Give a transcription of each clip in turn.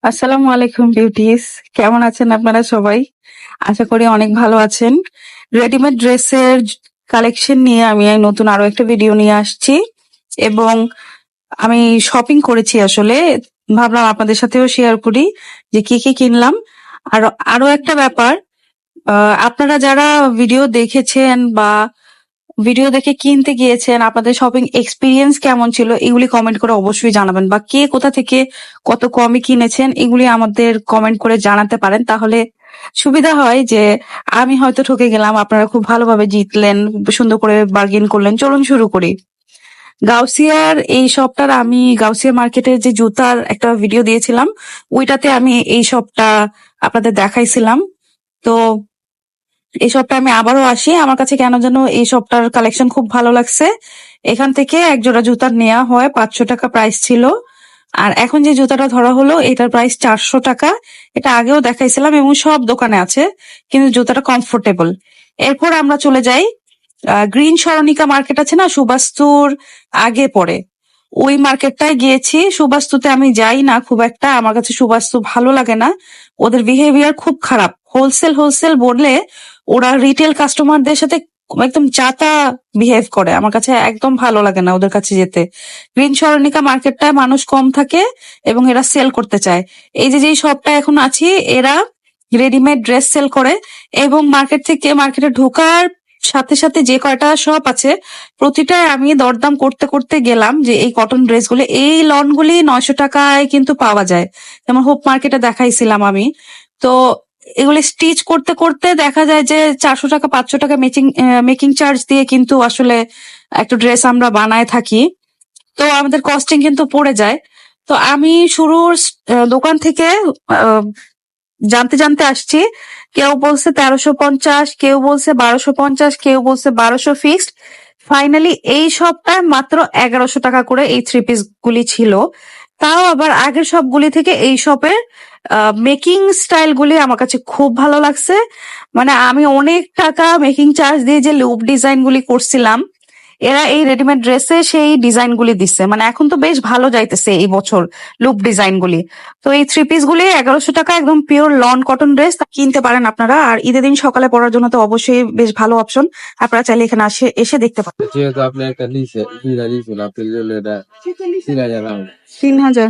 আসসালামু আলাইকুম বিউটিস, কেমন আছেন আপনারা সবাই? আশা করি অনেক ভালো আছেন। রেডিমেড ড্রেসের কালেকশন নিয়ে আমি নতুন আরো একটা ভিডিও নিয়ে আসছি এবং আমি শপিং করেছি আসলে। ভাবলাম আপনাদের সাথেও শেয়ার করি যে কি কি কিনলাম। আর আরো একটা ব্যাপার, আপনারা যারা ভিডিও দেখেছেন বা ভিডিও দেখে কিনতে গিয়েছেন, আপনাদের শপিং এক্সপিরিয়েন্স কেমন ছিল এগুলি কমেন্ট করে অবশ্যই জানাবেন, বা কে কোথা থেকে কত কমে কিনেছেন এগুলি আমাদের কমেন্ট করে জানাতে পারেন। তাহলে সুবিধা হয় যে আমি হয়তো ঠকে গেলাম, আপনারা খুব ভালোভাবে জিতলেন, সুন্দর করে বার্গেন করলেন। চলুন শুরু করি। গাউসিয়ার এই শপটার, আমি গাউসিয়া মার্কেটের যে জুতার একটা ভিডিও দিয়েছিলাম ওইটাতে আমি এই শপটা আপনাদের দেখাইছিলাম। তো এই শপটা আমি আবারও আসি, আমার কাছে কেন যেন এই শপটার কালেকশন খুব ভালো লাগছে। এখান থেকে এক জোড়া জুতা নেওয়া হয়, 500 টাকা প্রাইস ছিল। আর এখন যে জুতাটা ধরা হলো এটার প্রাইস 400 টাকা। এটা আগেও দেখাইছিলাম এবং সব দোকানে আছে, কিন্তু জুতাটা কমফোর্টেবল। এরপর আমরা চলে যাই গ্রিন সরণিকা মার্কেট আছে না, সুবাস্তুর আগে পড়ে, ওই মার্কেটটায় গিয়েছি। সুবাস্তুতে আমি যাই না খুব একটা, আমার কাছে সুবাস্তু ভালো লাগে না, ওদের বিহেভিয়ার খুব খারাপ। হোলসেল হোলসেল বললে ওরা রিটেল কাস্টমারদের সাথে একদম যাতা বিহেভ করে, আমার কাছে একদম ভালো লাগে না ওদের কাছে যেতে। গ্রিন সরণিকা মার্কেটটায় মানুষ কম থাকে এবং এরা সেল করতে চায়। এই যে যেই শপটা এখন আছি, এরা রেডিমেড ড্রেস সেল করে এবং মার্কেটে ঢোকার সাথে সাথে যে কয়টা শপ আছে প্রতিটায় আমি দরদাম করতে করতে গেলাম যে এই কটন ড্রেসগুলি, এই লনগুলি 900 টাকায় কিন্তু পাওয়া যায়। যেমন হোপ মার্কেটে দেখাইছিলাম আমি। তো এগুলি স্টিচ করতে করতে দেখা যায় যে 400 টাকা 500 টাকা মেকিং চার্জ দিয়ে কিন্তু আসলে একটা ড্রেস আমরা বানায় থাকি। তো আমাদের কস্টিং কিন্তু পড়ে যায়। তো আমি শুরুর দোকান থেকে আহ, জানতে জানতে আসছি। কেউ বলছে 1350, কেউ বলছে 1250, কেউ বলছে 1200 ফিক্সড। ফাইনালি এই সপ্তাহে মাত্র 1100 টাকা করে এই থ্রি পিস গুলি ছিল। তাও আবার আগের সবগুলি থেকে এই শপের মেকিং স্টাইল গুলি আমার কাছে খুব ভালো লাগছে। মানে আমি অনেক টাকা মেকিং চার্জ দিয়ে যে লুপ ডিজাইন গুলি করছিলাম, এরা এই রেডিমেড ড্রেসে সেই ডিজাইন গুলি দিচ্ছে। মানে এখন তো বেশ ভালো যাইতেছে এই বছর লুপ ডিজাইন গুলি। তো এই থ্রি পিস গুলি 1100 টাকা, একদম পিওর লন কটন ড্রেস কিনতে পারেন আপনারা। আর ঈদের দিন সকালে পরার জন্য তো অবশ্যই বেশ ভালো অপশন, আপনারা চাইলে এখানে এসে দেখতে পারেন। যেহেতু আপনি একটা নিচে দুইটা নিয়েছেন আপনার জন্য এটা 3,000 রাখুন। 3000?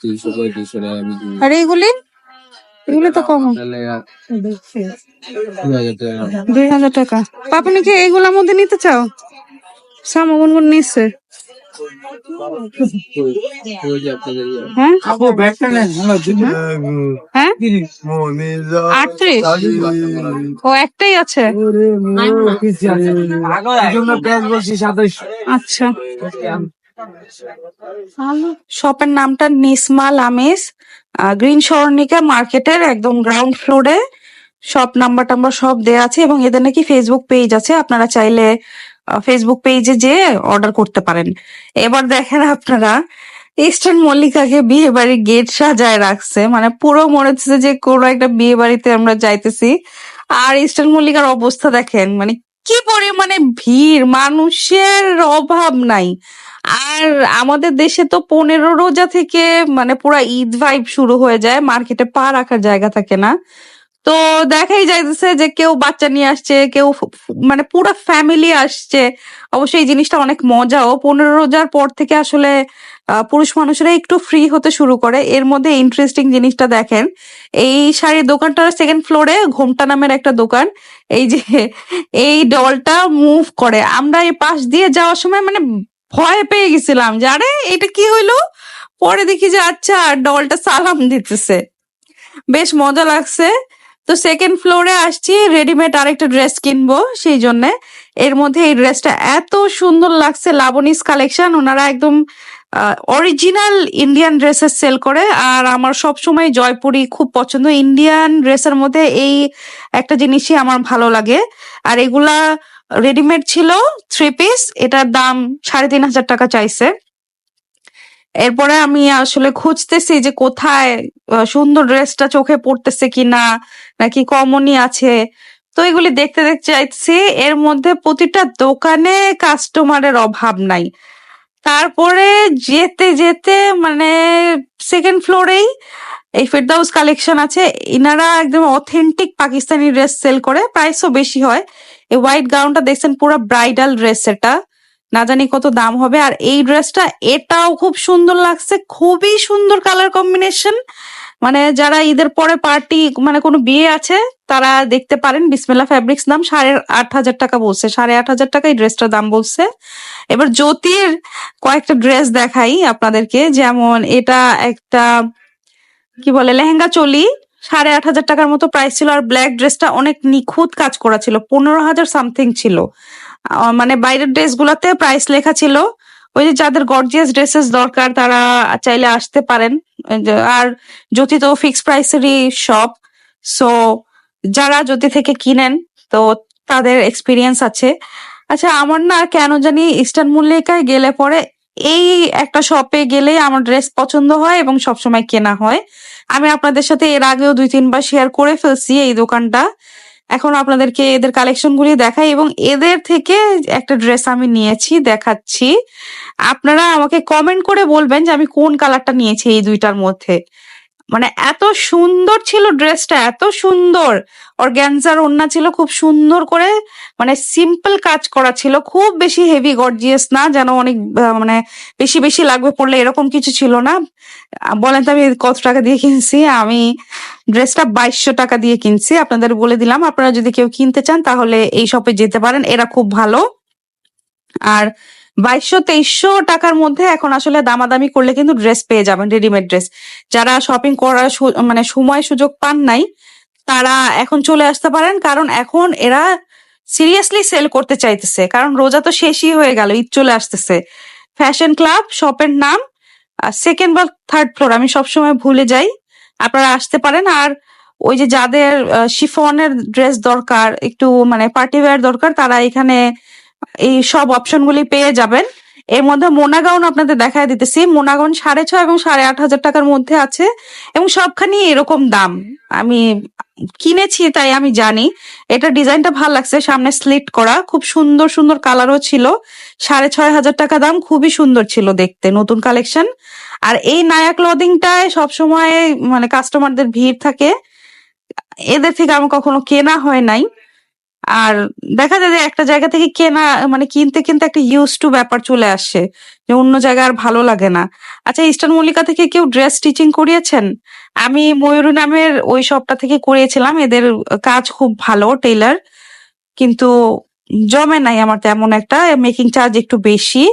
300-3500 টাকা আমি দিব। আর এইগুলি, এগুলি তো কম। তাহলে 2,000 টাকা রাখুন। 2000 টাকা। আপনি কি এগুলোর মধ্যে নিতে চাও? সামো গুনগুন নিচ্ছে। ওই যে আপনাদের ইয়ে। হ্যাঁ আপু ব্যাগটা নেন হ্যাঁ, মনে 38। ও একটাই আছে। প্রাইস বলছি 27। আচ্ছা, শপের নামটা নিসমাল আমিস, গ্রিন সরণিকা মার্কেটের একদম গ্রাউন্ড ফ্লোরে। শপ নাম্বার টাম্বার সব দেয়া আছে এবং এদের নাকি ফেসবুক পেজ আছে, আপনারা চাইলে ফেসবুক পেজে যে অর্ডার করতে পারেন। এবার দেখেন আপনারা, ইস্টার্ন মল্লিকাকে বিয়ে বাড়ির গেট সাজায় রাখছে, মানে পুরো মনে হচ্ছে যে কোনো একটা বিয়ে বাড়িতে আমরা যাইতেছি। আর ইস্টার্ন মল্লিকার অবস্থা দেখেন, মানে কি পরিমানে ভিড়, মানুষের অভাব নাই। আর আমাদের দেশে তো 15 রোজা থেকে মানে পুরা ঈদ ভাইব শুরু হয়ে যায়, মার্কেটে পা রাখার জায়গা থাকে না। তো দেখাই যাইতেছে যে কেউ বাচ্চা নিয়ে আসছে, কেউ মানে পুরো ফ্যামিলি আসছে। অবশ্যই এই জিনিসটা অনেক মজাও। 15 রোজার পর থেকে আসলে পুরুষ মানুষেরা একটু ফ্রি হতে শুরু করে। এর মধ্যে ইন্টারেস্টিং জিনিসটা দেখেন, এই শাড়ির দোকানটার সেকেন্ড ফ্লোরে ঘোমটা নামের একটা দোকান। এই যে এই ডলটা মুভ করে, আমরা এই পাশ দিয়ে যাওয়ার সময় মানে ভয় পেয়ে গেছিলাম যে আরে এটা কি হইলো। পরে দেখি যে আচ্ছা, ডলটা সালাম দিতেছে। বেশ মজা লাগছে। তো সেকেন্ড ফ্লোরে আসছি, রেডিমেড আরেকটা ড্রেস কিনবো সেই জন্য। এর মধ্যে এই ড্রেসটা এত সুন্দর লাগছে, লাবণীস কালেকশন, ওনারা একদম অরিজিনাল ইন্ডিয়ান ড্রেসেস সেল করে। আর আমার সব সময় জয়পুরি খুব পছন্দ, ইন্ডিয়ান ড্রেসের মধ্যে এই একটা জিনিসই আমার ভালো লাগে। আর এগুলা রেডিমেড ছিল থ্রি পিস, এটার দাম 3500 টাকা চাইছে। এরপরে আমি আসলে খুঁজতেছি যে কোথায় সুন্দর ড্রেসটা চোখে পড়তেছে কিনা, নাকি কমনই আছে। তো এগুলি দেখতে দেখতে চাইছি, এর মধ্যে প্রতিটা দোকানে কাস্টমারের অভাব নাই। তারপরে যেতে যেতে মানে সেকেন্ড ফ্লোরেই এই ফেরদাউস কালেকশন আছে। ইনারা একদম অথেন্টিক পাকিস্তানি ড্রেস সেল করে, প্রাইসও বেশি হয়। এই হোয়াইট গাউনটা দেখছেন, পুরো ব্রাইডাল ড্রেস, এটা না জানি কত দাম হবে। আর এই ড্রেসটা এটাও খুব সুন্দর লাগছে, খুবই সুন্দর কালার কম্বিনেশন। মানে যারা ঈদের পরে পার্টি মানে কোনো বিয়ে আছে তারা দেখতে পারেন। বিসমিল্লা ফ্যাব্রিক্স দাম 8,500 টাকা বলছে, 8,500 টাকা এই ড্রেসটার দাম বলছে। এবার জ্যোতির কয়েকটা ড্রেস দেখাই আপনাদেরকে। যেমন এটা একটা কি বলে লেহেঙ্গা চলি, 8,500 টাকার মতো প্রাইস ছিল। আর ব্ল্যাক ড্রেসটা অনেক নিখুঁত কাজ করা ছিল, 15,000 সামথিং ছিল। মানে বাইরের ড্রেস গুলাতে প্রাইস লেখা ছিল। ওই যে যাদের গর্জিয়াস ড্রেসেস দরকার তারা চাইলে আসতে পারেন। আর জ্যোতি তো ফিক্স প্রাইসেরই শপ, সো যারা জ্যোতি থেকে কিনেন তো তাদের এক্সপিরিয়েন্স আছে। আচ্ছা, আমার না কেন জানি ইস্টার্ন মল্লিকায় গেলে পরে এই একটা শপে গেলে আমার ড্রেস পছন্দ হয় এবং সবসময় কেনা হয়। আমি আপনাদের সাথে এর আগেও 2-3 বার শেয়ার করে ফেলছি এই দোকানটা। এখন আপনাদেরকে এদের কালেকশন গুলি দেখাই এবং এদের থেকে একটা ড্রেস আমি নিয়েছি, দেখাচ্ছি। আপনারা আমাকে কমেন্ট করে বলবেন যে আমি কোন কালারটা নিয়েছি এই দুইটার মধ্যে। মানে এত সুন্দর ছিল ড্রেসটা, এত সুন্দর। অর্গানজার ওড়না ছিল খুব সুন্দর করে, মানে সিম্পল কাজ করা ছিল, খুব বেশি হেভি গর্জিয়াস না, যেন অনেক মানে বেশি বেশি লাগবে পড়লে এরকম কিছু ছিল না। বলেন তো আমি কত টাকা দিয়ে কিনছি? আমি ড্রেসটা 2,200 টাকা দিয়ে কিনছি। আপনাদের বলে দিলাম, আপনারা যদি কেউ কিনতে চান তাহলে এই শপে যেতে পারেন, এরা খুব ভালো। আর 2,200-2,300 টাকার মধ্যে এখন আসলে দামাদামি করলে কিন্তু ড্রেস পেয়ে যাবেন, রেডিমেড ড্রেস। যারা শপিং করার মানে সময় সুযোগ পান নাই তারা এখন চলে আসতে পারেন, কারণ এখন এরা সিরিয়াসলি সেল করতে চাইতেছে। কারণ রোজা তো শেষই হয়ে গেল, ঈদ চলে আসতেছে। ফ্যাশন ক্লাব শপের নাম, সেকেন্ড বা থার্ড ফ্লোর, আমি সবসময় ভুলে যাই। আপনারা আসতে পারেন। আর ওই যে যাদের শিফনের ড্রেস দরকার, একটু মানে পার্টি ওয়্যার দরকার, তারা এখানে এই সব অপশন গুলি পেয়ে যাবেন। এর মধ্যে মোনা গাউন আপনাদের দেখায় দিতেছি। মোনা গাউন 6,500 এবং 8,500 টাকার মধ্যে আছে এবং সবখানি এরকম দাম। আমি কিনেছি তাই আমি জানি। এটা ডিজাইনটা ভালো লাগছে, সামনে স্লিট করা, খুব সুন্দর সুন্দর কালারও ছিল। 6,500 টাকা দাম, খুবই সুন্দর ছিল দেখতে, নতুন কালেকশন। আর এই নায়া ক্লদিংটায় সবসময় মানে কাস্টমারদের ভিড় থাকে, এদের থেকে আমার কখনো কেনা হয় নাই। আর দেখা যায় যে একটা জায়গা থেকে কেনা মানে কিনতে কিনতে একটা ইউজ টু ব্যাপার চলে আসে, যে অন্য জায়গায় আর ভালো লাগে না। আচ্ছা, ইস্টার্ন মল্লিকা থেকে কেউ ড্রেস স্টিচিং করিয়েছেন? আমি ময়ূরী নামের ওই শপটা থেকে করিয়েছিলাম। এদের কাজ খুব ভালো, টেইলার, কিন্তু জমে নাই আমার তেমন একটা, মেকিং চার্জ একটু বেশি।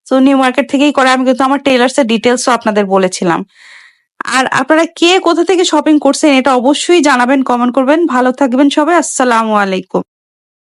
তো নিউ মার্কেট থেকেই করে। আমি কিন্তু আমার টেইলার্স এর ডিটেলসও আপনাদের বলেছিলাম। আর আপনারা কে কোথা থেকে শপিং করছেন এটা অবশ্যই জানাবেন, কমেন্ট করবেন। ভালো থাকবেন সবাই, আসসালামু আলাইকুম।